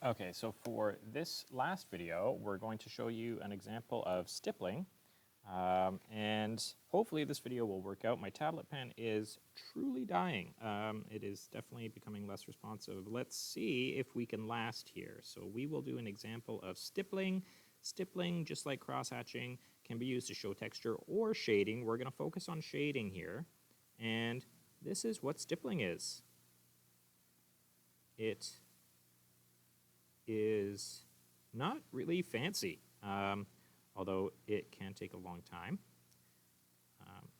Okay, so for this last video, we're going to show you an example of stippling. And hopefully this video will work out. My tablet pen is truly dying. It is definitely becoming less responsive. Let's see if we can last here. So we will do an example of stippling. Stippling, just like cross-hatching, can be used to show texture or shading. We're going to focus on shading here. And this is what stippling is. It is not really fancy, although it can take a long time.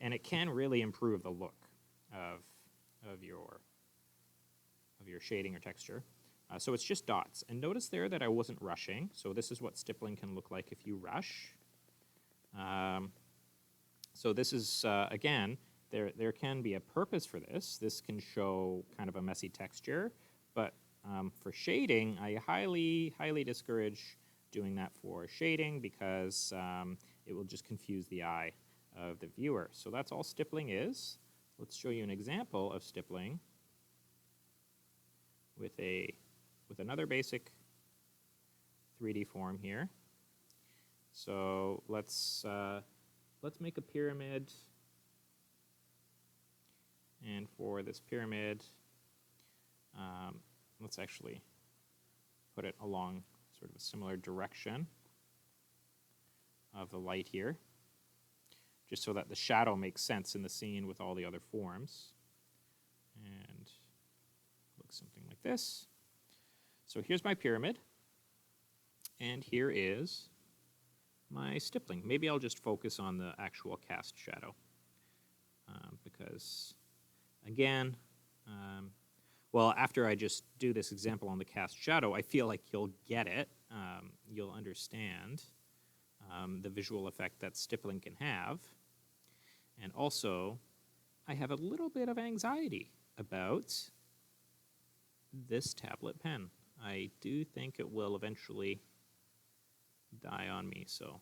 And it can really improve the look of your shading or texture. So it's just dots. And notice there that I wasn't rushing. So this is what stippling can look like if you rush. So this is, again, there can be a purpose for this. This can show kind of a messy texture. But for shading, I highly discourage doing that for shading because it will just confuse the eye of the viewer. So that's all stippling is. Let's show you an example of stippling with another basic 3D form here. So let's make a pyramid, and for this pyramid, let's actually put it along sort of a similar direction of the light here, just so that the shadow makes sense in the scene with all the other forms. And looks something like this. So here's my pyramid, and here is my stippling. Maybe I'll just focus on the actual cast shadow because, again, well, after I just do this example on the cast shadow, I feel like you'll get it. You'll understand the visual effect that stippling can have. And also, I have a little bit of anxiety about this tablet pen. I do think it will eventually die on me, so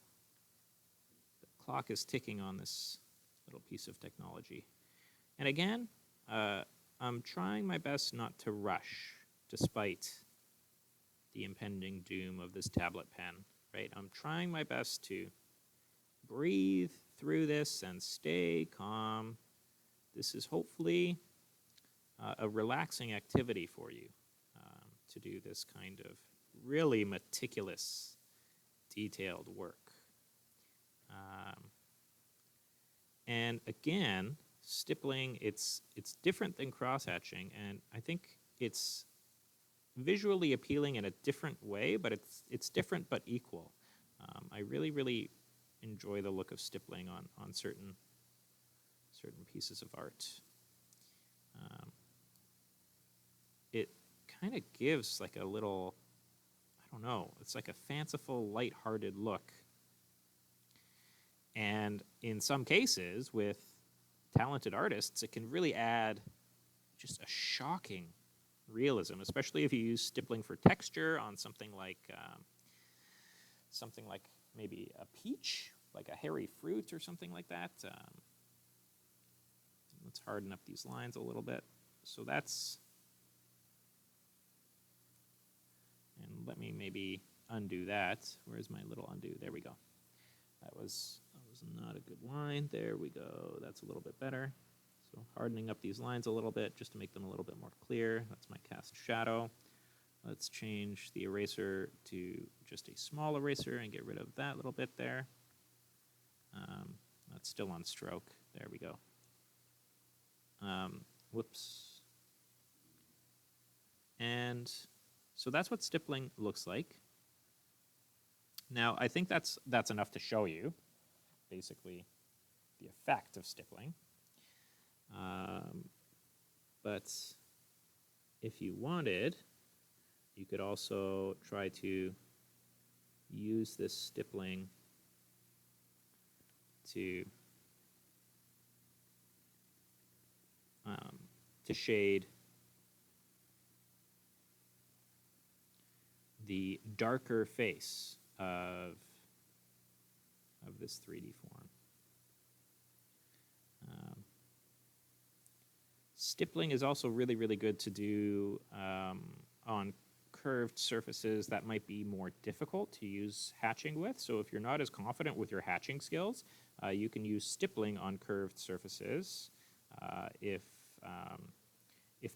the clock is ticking on this little piece of technology. And again, I'm trying my best not to rush, despite the impending doom of this tablet pen, right? I'm trying my best to breathe through this and stay calm. This is hopefully a relaxing activity for you to do this kind of really meticulous, detailed work. And again, stippling, it's different than cross-hatching, and I think it's visually appealing in a different way, but it's different but equal. I really enjoy the look of stippling on certain pieces of art. It kind of gives like a little, I don't know, it's like a fanciful, light-hearted look. And in some cases, with talented artists, it can really add just a shocking realism, especially if you use stippling for texture on something like maybe a peach, like a hairy fruit or something like that. Let's harden up these lines a little bit. So that's, and let me maybe undo that. Where's my little undo? There we go. That was not a good line. There we go. That's a little bit better. So hardening up these lines a little bit just to make them a little bit more clear. That's my cast shadow. Let's change the eraser to just a small eraser and get rid of that little bit there. That's still on stroke. There we go. Whoops. And so that's what stippling looks like. Now, I think that's enough to show you, basically, the effect of stippling. But if you wanted, you could also try to use this stippling to shade the darker face of this 3D form. Stippling is also really good to do on curved surfaces that might be more difficult to use hatching with. So if you're not as confident with your hatching skills, you can use stippling on curved surfaces if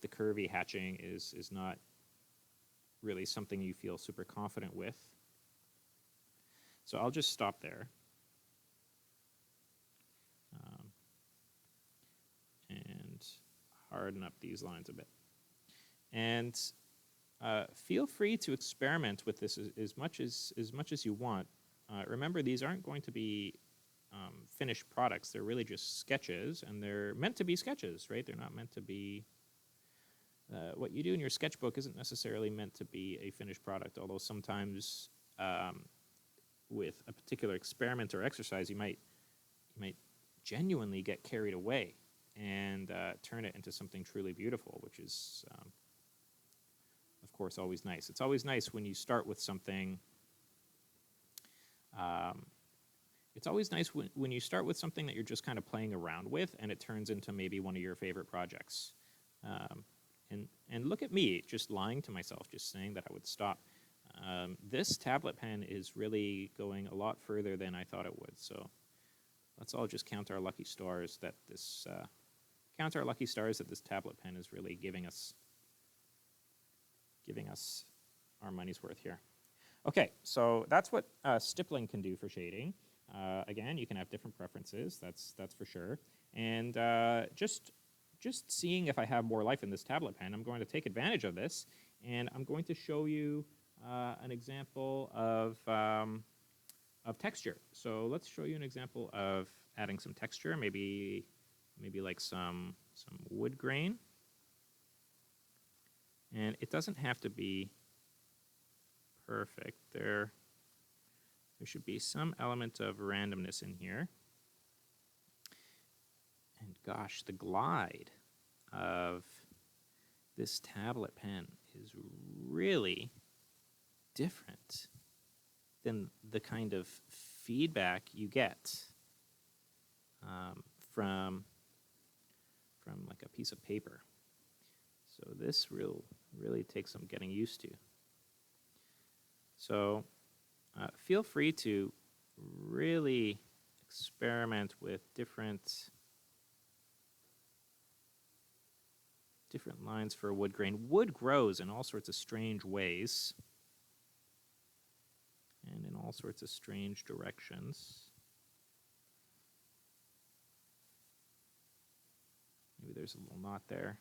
the curvy hatching is not really something you feel super confident with. So I'll just stop there. And harden up these lines a bit. And feel free to experiment with this as much as you want. Remember, these aren't going to be finished products. They're really just sketches, and they're meant to be sketches, right? They're not meant to be... what you do in your sketchbook isn't necessarily meant to be a finished product, although sometimes with a particular experiment or exercise, you might genuinely get carried away and turn it into something truly beautiful, which is, of course, always nice. It's always nice when you start with something. It's always nice when you start with something that you're just kind of playing around with, and it turns into maybe one of your favorite projects. And look at me, just lying to myself, just saying that I would stop. This tablet pen is really going a lot further than I thought it would. So let's all just count our lucky stars that this tablet pen is really giving us our money's worth here. Okay, so that's what stippling can do for shading. Again, you can have different preferences. That's for sure. And just seeing if I have more life in this tablet pen, I'm going to take advantage of this, and I'm going to show you an example of texture. So let's show you an example of adding some texture, maybe like some wood grain. And it doesn't have to be perfect. There should be some element of randomness in here. And gosh, the glide of this tablet pen is really different than the kind of feedback you get from like a piece of paper. So this really takes some getting used to. So feel free to really experiment with different lines for wood grain. Wood grows in all sorts of strange ways and in all sorts of strange directions. Maybe there's a little knot there.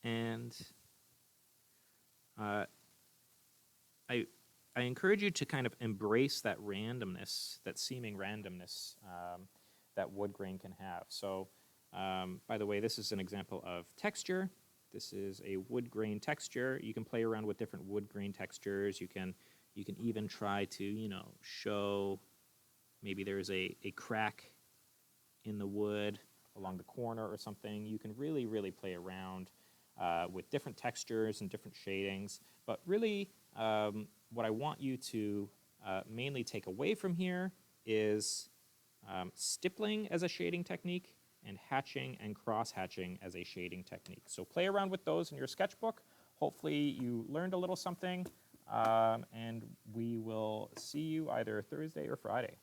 And I encourage you to kind of embrace that randomness, that seeming randomness that wood grain can have. So, by the way, this is an example of texture. This is a wood grain texture. You can play around with different wood grain textures. You can even try to, show maybe there's a crack in the wood along the corner or something. You can really play around with different textures and different shadings. But really, what I want you to mainly take away from here is stippling as a shading technique and hatching and cross-hatching as a shading technique. So play around with those in your sketchbook. Hopefully you learned a little something, and we will see you either Thursday or Friday.